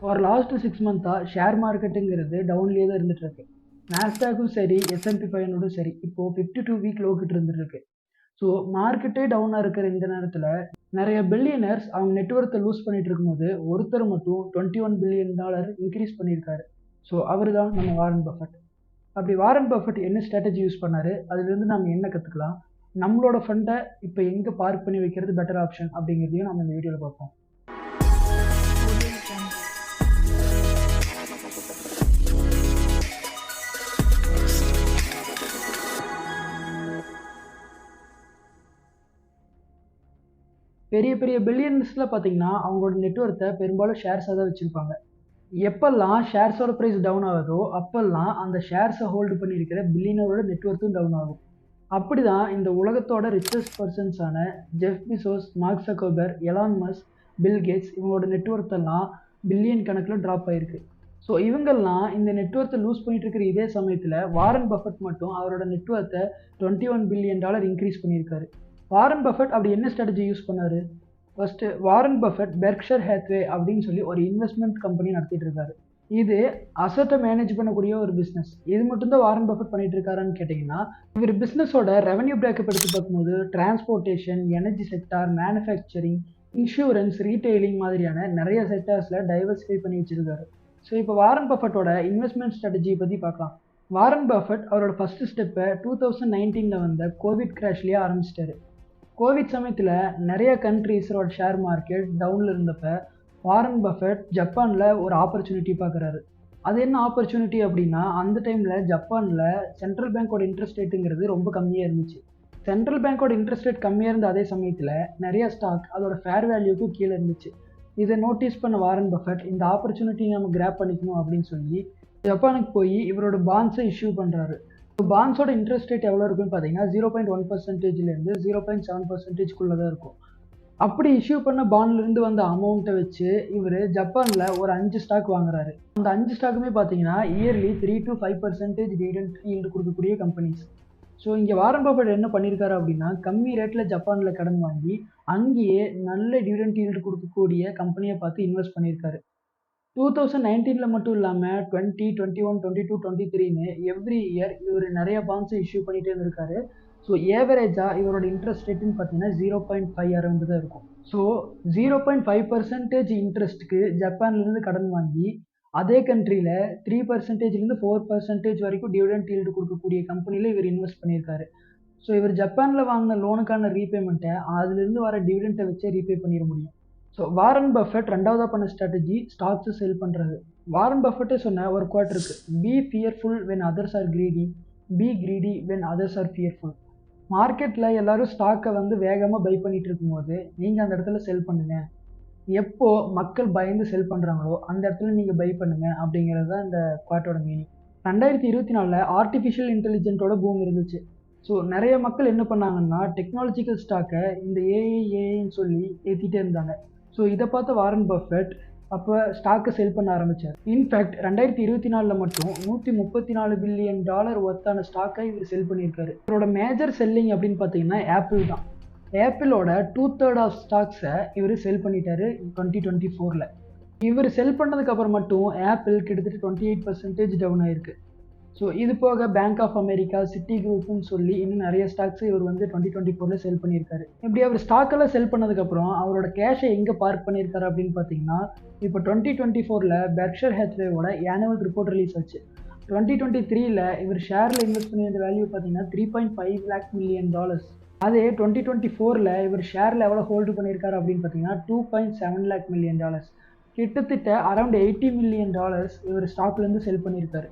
ஒரு last 6 மந்த்தாக share மார்க்கெட்டுங்கிறது டவுன்லேயே தான் இருந்துட்டு இருக்கு. நாஸ்டாக்கும் சரி, S&P 500 சரி, இப்போ 52 வீக் லோக்கிட்டு இருந்துட்டு இருக்கு. ஸோ மார்க்கெட்டே டவுனாக இருக்கிற இந்த நேரத்தில் நிறைய பில்லியனர்ஸ் அவங்க நெட்ஒர்த்தை லூஸ் பண்ணிட்டு இருக்கும்போது ஒருத்தர் மட்டும் $21 பில்லியன் இன்க்ரீஸ் பண்ணியிருக்காரு. ஸோ அவர் தான் நம்ம வாரன் பஃபட். அப்படி வாரன் பஃபட் என்ன ஸ்ட்ராட்டஜி யூஸ் பண்ணாரு, அதுலேருந்து நம்ம என்ன கற்றுக்கலாம், நம்மளோட ஃபண்டை இப்போ எங்கே பார்க் பண்ணி வைக்கிறது பெட்டர் ஆப்ஷன் அப்படிங்கிறதையும் நம்ம இந்த வீடியோவில் பார்ப்போம். பெரிய பெரிய பில்லியன்ஸில் பார்த்தீங்கன்னா அவங்களோட நெட்ஒர்த்தை பெரும்பாலும் ஷேர்ஸாக தான் வச்சுருப்பாங்க. எப்பெல்லாம் ஷேர்ஸோட ப்ரைஸ் டவுன் ஆகுதோ அப்பெல்லாம் அந்த ஷேர்ஸை ஹோல்டு பண்ணியிருக்கிற பில்லியனரோட நெட்ஒர்த்தும் டவுன் ஆகும். அப்படி தான் இந்த உலகத்தோட ரிச்சஸ்ட் பர்சன்ஸான Jeff Bezos, Mark Zuckerberg, Elon Musk, Bill Gates இவங்களோட நெட்ஒர்த்தெல்லாம் பில்லியன் கணக்கில் ட்ராப் ஆகிருக்கு. ஸோ இவங்கெல்லாம் இந்த நெட்ஒர்த்தை லூஸ் பண்ணிட்டு இருக்கிற இதே சமயத்தில் வாரன் பஃபட் மட்டும் அவரோட நெட்ஒர்த்தை $21 பில்லியன் இன்க்ரீஸ் பண்ணியிருக்காரு. வாரன் பஃபட் அப்படி என்ன ஸ்ட்ராட்டஜி யூஸ் பண்ணாரு? ஃபர்ஸ்ட் வாரன் பஃபட் பெர்க்ஷர் ஹேத்வே அப்படின்னு சொல்லி ஒரு இன்வெஸ்ட்மெண்ட் கம்பெனி நடத்திட்டு இருக்காரு. இது அசட்டை மேனேஜ் பண்ணக்கூடிய ஒரு பிஸ்னஸ். இது மட்டும்தான் வாரன் பஃபட் பண்ணிட்டு இருக்காருன்னு கேட்டிங்கன்னா, இவர் பிஸ்னஸோட ரெவன்யூ பிரேக்கப் எடுத்து பார்க்கும்போது transportation, energy sector, manufacturing, insurance, retailing மாதிரியான நிறைய செக்டார்ஸில் டைவர்சிஃபை பண்ணி வச்சிருக்காரு. ஸோ இப்போ வாரன் பஃபட்டோட இன்வெஸ்ட்மெண்ட் ஸ்ட்ராட்டஜியை பற்றி பார்க்கலாம். வாரன் பஃபட் அவரோட ஃபர்ஸ்ட் ஸ்டெப்பை 2019 வந்த கோவிட் கிராஷ்லேயே ஆரம்பிச்சிட்டாரு. கோவிட் சமயத்தில் நிறைய கண்ட்ரீஸோட ஷேர் மார்க்கெட் டவுனில் இருந்தப்போ வாரன் பஃபட் ஜப்பானில் ஒரு ஆப்பர்ச்சுனிட்டி பார்க்குறாரு. அது என்ன ஆப்பர்ச்சுனிட்டி அப்படின்னா, அந்த டைமில் ஜப்பானில் சென்ட்ரல் பேங்க்கோட இன்ட்ரெஸ்ட் ரேட்டுங்கிறது ரொம்ப கம்மியாக இருந்துச்சு. சென்ட்ரல் பேங்க்கோட இன்ட்ரெஸ்ட் ரேட் கம்மியாக இருந்த அதே சமயத்தில் நிறைய ஸ்டாக் அதோட ஃபேர் வேல்யூக்கும் கீழே இருந்துச்சு. இதை நோட்டீஸ் பண்ண வாரன் பஃபட் இந்த ஆப்பர்ச்சுனிட்டியை நம்ம கிராப் பண்ணிக்கணும் அப்படின்னு சொல்லி ஜப்பானுக்கு போய் இவரோட பாண்ட்ஸை இஷ்யூ பண்ணுறாரு. இப்போ பாண்ட்ஸோட இன்ட்ரெஸ்ட் ரேட் எவ்வளோ இருக்குன்னு பார்த்தீங்கன்னா 0.1%லேருந்து 0.7%குள்ளே தான் இருக்கும். அப்படி இஷ்யூ பண்ண பாண்ட்லேருந்து வந்த அமௌண்ட்டை வச்சு இவர் ஜப்பானில் ஒரு 5 ஸ்டாக் வாங்குறாரு. அந்த 5 ஸ்டாக்குமே பார்த்தீங்கன்னா இயர்லி 3 to 5% டிவிடெண்ட் ஈல்டு கொடுக்கக்கூடிய கம்பெனிஸ். ஸோ இங்கே வாரன் பஃபட் என்ன பண்ணியிருக்காரு அப்படின்னா, கம்மி ரேட்டில் ஜப்பானில் கடன் வாங்கி அங்கேயே நல்ல டிவிடெண்ட் ஈல்டு கொடுக்கக்கூடிய கம்பெனியை பார்த்து இன்வெஸ்ட் பண்ணியிருக்காரு. 2019 மட்டும் இல்லாமல் 20, 21, 22, 23ன்னு எவ்ரி இயர் இவர் நிறைய பாண்ட்ஸை இஷ்யூ பண்ணிகிட்டே இருந்திருக்காரு. ஸோ ஏவரேஜாக இவரோட இன்ட்ரெஸ்ட் ரேட்டுன்னு பார்த்தீங்கன்னா 0.5 அரௌண்டு தான் இருக்கும். ஸோ 0.5% இன்ட்ரெஸ்ட்டுக்கு ஜப்பான்லேருந்து கடன் வாங்கி அதே கண்ட்ரியில் 3%லேருந்து 4% வரைக்கும் டிவிடெண்ட் ஈல்டு கொடுக்கக்கூடிய கம்பெனியில் இவர் இன்வெஸ்ட் பண்ணியிருக்காரு. ஸோ இவர் ஜப்பானில் வாங்கின லோனுக்கான ரீபேமெண்ட்டை அதுலேருந்து வர டிவிடெண்ட்டை வச்சே ரீபே பண்ணிட முடியும். ஸோ வாரன் பஃபட் ரெண்டாவதாக பண்ண ஸ்ட்ராட்டஜி ஸ்டாக்ஸை செல் பண்ணுறது. வாரன் பஃபட்டே சொன்ன ஒரு குவாட் இருக்கு, be fearful when others are greedy, be greedy when others are fearful. மார்க்கெட்டில் எல்லாரும் ஸ்டாக்கை வேகமாக பை பண்ணிட்டு இருக்கும்போது நீங்கள் அந்த இடத்துல செல் பண்ணுங்க. எப்போ மக்கள் பயந்து செல் பண்ணுறாங்களோ அந்த இடத்துல நீங்கள் பை பண்ணுங்க அப்படிங்கிறது தான் இந்த குவாட்டோட மீனிங். 2024 ஆர்டிஃபிஷியல் இன்டெலிஜென்ட்டோட பூம் இருந்துச்சு. ஸோ நிறைய மக்கள் என்ன பண்ணாங்கன்னா டெக்னாலஜிக்கல் ஸ்டாக்கை இந்த ஏஐன்னு சொல்லி ஏற்றிட்டே இருந்தாங்க. ஸோ இதை பார்த்த வாரன் பஃபட் அப்போ ஸ்டாக்கை செல் பண்ண ஆரம்பித்தார். இன்ஃபேக்ட் 2024 மட்டும் $134 பில்லியன் ஒர்த்தான ஸ்டாக்கை இவர் செல் பண்ணியிருக்காரு. இவரோட மேஜர் செல்லிங் அப்படின்னு பார்த்தீங்கன்னா ஆப்பிள் தான். ஆப்பிளோட 2/3 ஆஃப் ஸ்டாக்ஸை இவர் செல் பண்ணிட்டாரு 2024. இவர் செல் பண்ணதுக்கப்புறம் மட்டும் ஆப்பிள் கிட்டத்தட்ட 28% டவுன் ஆயிருக்கு. ஸோ இது போக பேங்க் ஆஃப் அமெரிக்கா, சிட்டி குரூப்னு சொல்லி இன்னும் நிறைய ஸ்டாக்ஸை இவர் 2024 செல் பண்ணியிருக்காரு. இப்படி அவர் ஸ்டாக்கெல்லாம் செல் பண்ணதுக்கப்புறம் அவரோட கேஷை எங்கே பார்க் பண்ணியிருக்காரு அப்படின்னு பார்த்தீங்கன்னா, இப்போ 2024 பெர்க்ஷர் ஹேத்வேவோட ஆனுவல் ரிப்போர்ட் ரிலீஸ் ஆச்சு. 2023 இவர் ஷேரில் இன்வெஸ்ட் பண்ணியிருந்த வேல்யூ பார்த்தீங்கன்னா $3.5 lakh million. அதே 2024 இவர் ஷேரில் எவ்வளோ ஹோல்டு பண்ணியிருக்காரு அப்படின்னு பார்த்தீங்கன்னா $2.7 lakh million. கிட்டத்தட்ட அரௌண்ட் $80 million இவர் ஸ்டாக்லேருந்து செல் பண்ணியிருக்காரு.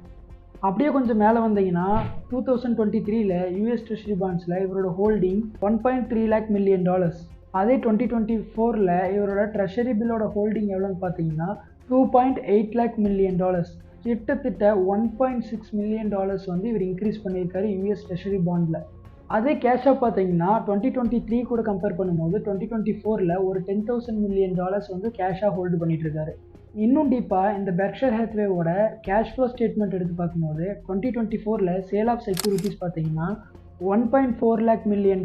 அப்படியே கொஞ்சம் மேலே வந்தீங்கன்னா 2023 யூஎஸ் ட்ரெஷரி பாண்ட்ஸில் இவரோட ஹோல்டிங் $1.3 lakh million. அதே 2024 இவரோட ட்ரெஷரி பில்லோட ஹோல்டிங் எவ்வளோன்னு பார்த்தீங்கன்னா $2.8 lakh million. கிட்டத்தட்ட $1.6 million இவர் இன்க்ரீஸ் பண்ணியிருக்காரு யூஎஸ் ட்ரெஷரி பாண்டில். அதே கேஷாக பார்த்தீங்கன்னா 2023 கூட கம்பேர் பண்ணும்போது 2024 ஒரு $10,000 million கேஷாக ஹோல்டு பண்ணிட்டு இருக்காரு. இன்னும் டீப்பாக இந்த பெர்க்ஷர் ஹேத்வேவோட கேஷ் ஃப்ளோ ஸ்டேட்மெண்ட் எடுத்து பார்க்கும்போது 2024 சேல் ஆஃப் செக்யூரிட்டிஸ் பார்த்தீங்கன்னா $1.4 lakh million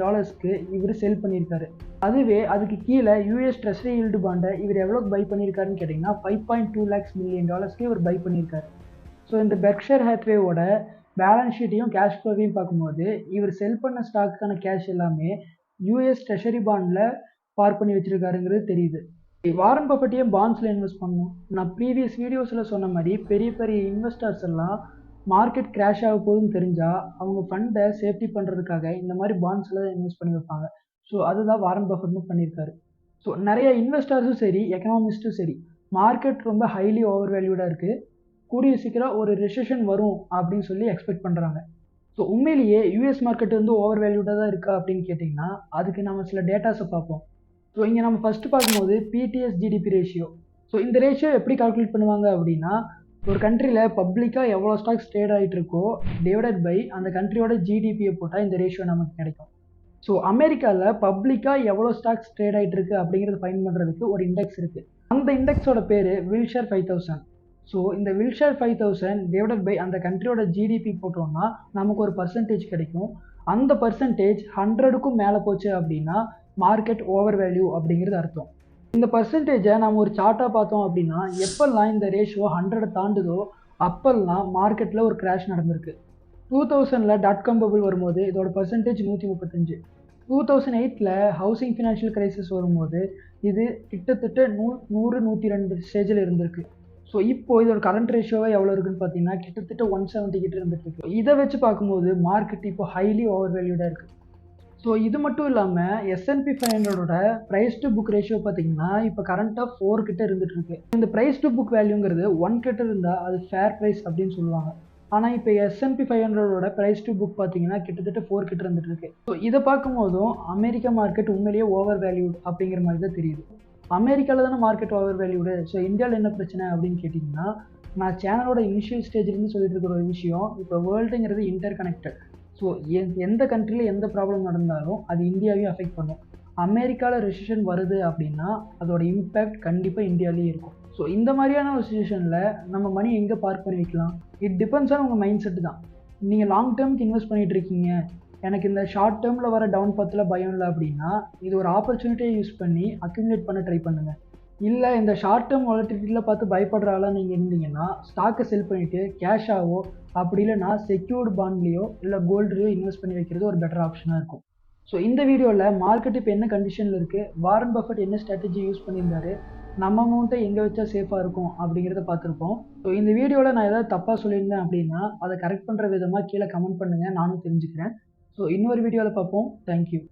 இவர் செல் பண்ணியிருக்காரு. அதுவே அதுக்கு கீழே யூஎஸ் ட்ரெஷரி ஈல்டு பாண்டை இவர் எவ்வளோக்கு பை பண்ணியிருக்காருன்னு கேட்டிங்கன்னா $5.2 lakhs million இவர் பை பண்ணியிருக்காரு. ஸோ இந்த பெர்க்ஷைர் ஹேத்வேவோட பேலன்ஸ் ஷீட்டையும் கேஷ் ஃப்ளோவையும் பார்க்கும்போது இவர் செல் பண்ண ஸ்டாக்குக்கான கேஷ் எல்லாமே யூஎஸ் ட்ரெஷரி பாண்டில் பார்க் பண்ணி வச்சுருக்காருங்கிறது தெரியுது. வாரன் பஃபெட்டையும் பாண்ட்ஸில் இன்வெஸ்ட் பண்ணணும். நான் ப்ரீவியஸ் வீடியோஸில் சொன்ன மாதிரி பெரிய பெரிய இன்வெஸ்டர்ஸ் எல்லாம் மார்க்கெட் கிராஷ் ஆக போகுதுன்னு தெரிஞ்சால் அவங்க ஃபண்டை சேஃப்டி பண்ணுறதுக்காக இந்த மாதிரி பாண்ட்ஸில் இன்வெஸ்ட் பண்ணி வைப்பாங்க. ஸோ அதுதான் வாரன் பஃபெட்டும் பண்ணியிருக்காரு. ஸோ நிறைய இன்வெஸ்டர்ஸும் சரி, எக்கனாமிஸ்ட்டும் சரி, மார்க்கெட் ரொம்ப ஹைலி ஓவர் வேல்யூடாக இருக்குது, கூடிய சீக்கிரம் ஒரு ரெசெஷன் வரும் அப்படின்னு சொல்லி எக்ஸ்பெக்ட் பண்ணுறாங்க. ஸோ உண்மையிலேயே யூஎஸ் மார்க்கெட் வந்து ஓவர் வேல்யூடாக தான் இருக்கா அப்படின்னு கேட்டிங்கன்னா அதுக்கு நம்ம சில டேட்டாஸை பார்ப்போம். ஸோ இங்கே நம்ம ஃபஸ்ட்டு பார்க்கும்போது பிடிஎஸ் ஜிடிபி ரேஷியோ. ஸோ இந்த ரேஷியோ எப்படி கால்குலேட் பண்ணுவாங்க அப்படின்னா, ஒரு கண்ட்ரியில் பப்ளிக்காக எவ்வளோ ஸ்டாக்ஸ் ட்ரேட் ஆகிட்டு இருக்கோ டிவைடட் பை அந்த கண்ட்ரியோட ஜிடிபியை போட்டால் இந்த ரேஷியோ நமக்கு கிடைக்கும். ஸோ அமெரிக்காவில் பப்ளிக்காக எவ்வளோ ஸ்டாக்ஸ் ட்ரேட் ஆகிட்டு இருக்குது அப்படிங்கிறத ஃபைண்ட் பண்ணுறதுக்கு ஒரு இண்டெக்ஸ் இருக்குது. அந்த இண்டெக்ஸோட பேர் வில்ஷர் 5000. ஸோ இந்த வில்ஷர் 5000 டிவைடட் பை அந்த கண்ட்ரியோட ஜிடிபி போட்டோம்னா நமக்கு ஒரு பர்சன்டேஜ் கிடைக்கும். அந்த பர்சன்டேஜ் 100க்கும் மேலே போச்சு அப்படின்னா மார்க்கெட் ஓவர் வேல்யூ அப்படிங்கிறது அர்த்தம். இந்த பர்சன்டேஜை நம்ம ஒரு சார்ட்டாக பார்த்தோம் அப்படின்னா எப்பெல்லாம் இந்த ரேஷியோ 100 தாண்டுதோ அப்பெல்லாம் மார்க்கெட்டில் ஒரு கிராஷ் நடந்திருக்கு. 2000 .com பபிள் வரும்போது இதோட பர்சன்டேஜ் 135. 2008 ஹவுசிங் ஃபினான்ஷியல் கிரைசிஸ் வரும்போது இது கிட்டத்தட்ட 100-102 ஸ்டேஜில் இருந்திருக்கு. ஸோ இப்போ இதோட கரண்ட் ரேஷியோவை எவ்வளோ இருக்குன்னு பார்த்தீங்கன்னா கிட்டத்தட்ட 170 கிட்ட இருந்துட்டு இருக்கு. இதை வச்சு பார்க்கும்போது மார்க்கெட் இப்போ ஹைலி ஓவர் வேல்யூடாக இருக்குது. ஸோ இது மட்டும் இல்லாமல் S&P 500ஓட ப்ரைஸ் டு புக் ரேஷியோ பார்த்தீங்கன்னா இப்போ கரண்ட்டாக 4 கிட்ட இருந்துட்டு இருக்கு. இந்த ப்ரைஸ் டு புக் வேல்யூங்கிறது 1 கிட்ட இருந்தால் அது ஃபேர் ப்ரைஸ் அப்படின்னு சொல்லுவாங்க. ஆனால் இப்போ S&P 500ஓட ப்ரைஸ் டு புக் பார்த்தீங்கன்னா கிட்டத்தட்ட 4 கிட்ட இருந்துட்டு இருக்கு. ஸோ இதை பார்க்கும்போதும் அமெரிக்கா மார்க்கெட் உண்மையிலேயே ஓவர் வேல்யூட் அப்படிங்கிற மாதிரி தான் தெரியுது. அமெரிக்காவில் தானே மார்க்கெட் ஓவர் வேல்யூடு, ஸோ இந்தியாவில் என்ன பிரச்சனை அப்படின்னு கேட்டிங்கன்னா, நான் சேனலோட இனிஷியல் ஸ்டேஜ்லேருந்து சொல்லிட்டு இருக்கிற ஒரு விஷயம், இப்போ வேர்ல்டுங்கிறது இன்டர் கனெக்டட். ஸோ எந்த கண்ட்ரியில் எந்த ப்ராப்ளம் நடந்தாலும் அது இந்தியாவையும் அஃபெக்ட் பண்ணும். அமெரிக்காவில் ரெசிஷன் வருது அப்படின்னா அதோட இம்பேக்ட் கண்டிப்பாக இந்தியாவிலேயே இருக்கும். ஸோ இந்த மாதிரியான ஒரு சுச்சுவேஷனில் நம்ம மணி எங்கே பார்க் பண்ணி வைக்கலாம்? இட் டிபெண்ட்ஸ் ஆன் உங்கள் மைண்ட் செட்டு தான். நீங்கள் லாங் டேர்முக்கு இன்வெஸ்ட் பண்ணிகிட்டு இருக்கீங்க, எனக்கு இந்த ஷார்ட் டேர்மில் வர டவுன் பத்தில் பயம் இல்லை அப்படின்னா இது ஒரு ஆப்பர்ச்சுனிட்டியை யூஸ் பண்ணி அக்யூமுலேட் பண்ண ட்ரை பண்ணுங்கள். இல்லை இந்த ஷார்ட் டேர்ம் வாலட்டிலிட்டியில் பார்த்து பயப்படுற ஆளாக நீங்கள் இருந்தீங்கன்னா ஸ்டாக்கை செல் பண்ணிவிட்டு கேஷாவோ அப்படி இல்லைனா செக்யூர்டு பாண்ட்லேயோ இல்லை கோல்டுலேயோ இன்வெஸ்ட் பண்ணி வைக்கிறது ஒரு பெட்டர் ஆப்ஷனாக இருக்கும். ஸோ இந்த வீடியோவில் மார்க்கெட் இப்போ என்ன கண்டிஷனில் இருக்குது, வாரன் பஃபெட் என்ன ஸ்ட்ராட்டஜி யூஸ் பண்ணியிருந்தாரு, நம்ம அமௌண்ட்டை எங்கே வச்சா சேஃபாக இருக்கும் அப்படிங்கிறத பார்த்துருப்போம். ஸோ இந்த வீடியோவில் நான் ஏதாவது தப்பாக சொல்லியிருந்தேன் அப்படின்னா அதை கரெக்ட் பண்ணுற விதமாக கீழே கமெண்ட் பண்ணுங்கள், நானும் தெரிஞ்சுக்கிறேன். ஸோ இன்னொரு வீடியோவில் பார்ப்போம். தேங்க்யூ.